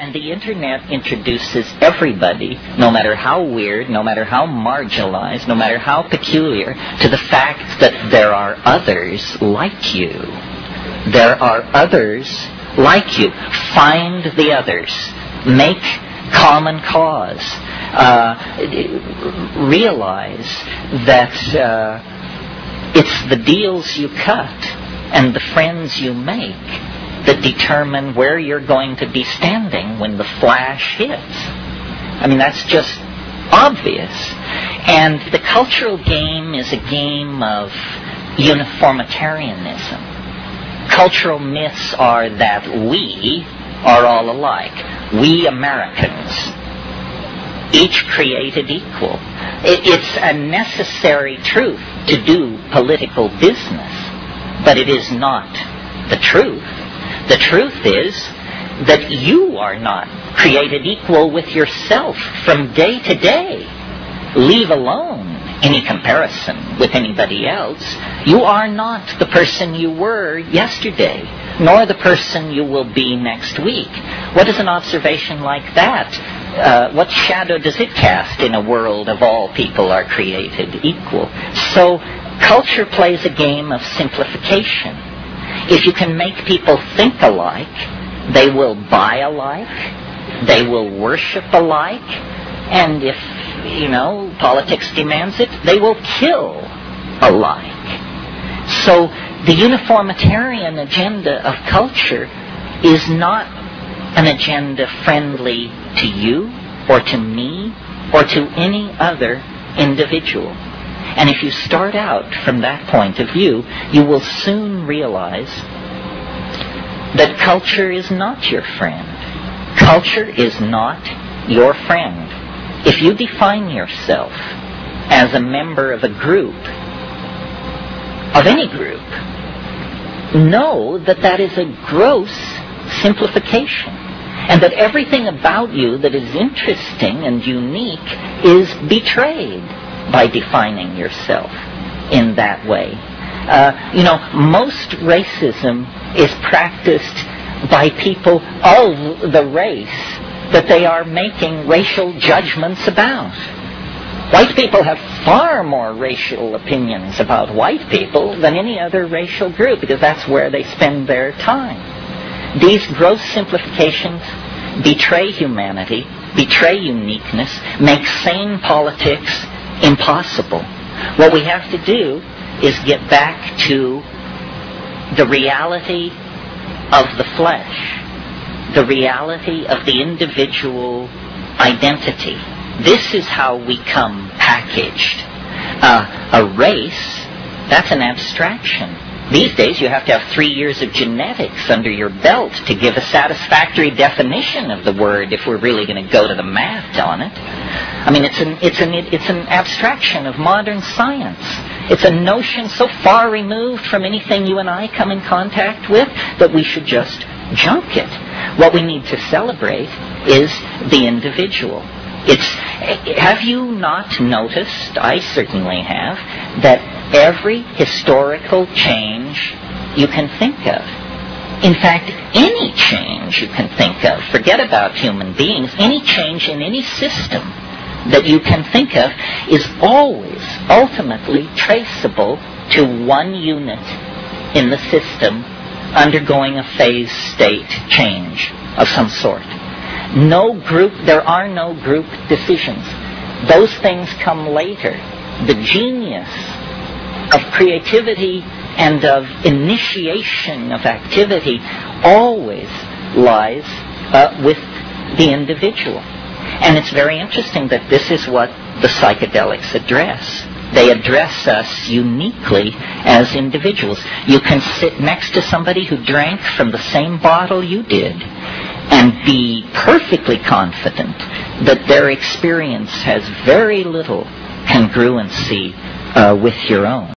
And the internet introduces everybody, no matter how weird, no matter how marginalized, no matter how peculiar, to the fact that there are others like you. There are others like you. Find the others. Make common cause. Realize that it's the deals you cut and the friends you make that determine where you're going to be standing when the flash hits. I mean, that's just obvious. And the cultural game is a game of uniformitarianism. Cultural myths are that we are all alike. We Americans, each created equal. It's a necessary truth to do political business, but it is not the truth. The truth is that you are not created equal with yourself from day to day. Leave alone any comparison with anybody else. You are not the person you were yesterday, nor the person you will be next week. What is an observation like that? What shadow does it cast in a world of all people are created equal? So culture plays a game of simplification. If you can make people think alike, they will buy alike, they will worship alike, and if, politics demands it, they will kill alike. So the uniformitarian agenda of culture is not an agenda friendly to you or to me or to any other individual. And if you start out from that point of view, you will soon realize that culture is not your friend. Culture is not your friend. If you define yourself as a member of a group, of any group, know that that is a gross simplification, and that everything about you that is interesting and unique is betrayed by defining yourself in that way. Most racism is practiced by people of the race that they are making racial judgments about. White people have far more racial opinions about white people than any other racial group, because that's where they spend their time. These gross simplifications betray humanity, betray uniqueness, make sane politics impossible. What we have to do is get back to the reality of the flesh, the reality of the individual identity. This is how we come packaged. A race, that's an abstraction. These days you have to have 3 years of genetics under your belt to give a satisfactory definition of the word if we're really going to go to the math on it. I mean, it's an abstraction of modern science. It's a notion so far removed from anything you and I come in contact with that we should just junk it. What we need to celebrate is the individual. Have you not noticed, I certainly have, that every historical change you can think of, in fact, any change you can think of, forget about human beings, any change in any system that you can think of is always ultimately traceable to one unit in the system undergoing a phase state change of some sort. There are no group decisions. Those things come later. The genius of creativity and of initiation of activity always lies with the individual. And it's very interesting that this is what the psychedelics address. They address us uniquely as individuals. You can sit next to somebody who drank from the same bottle you did and be perfectly confident that their experience has very little congruency with your own.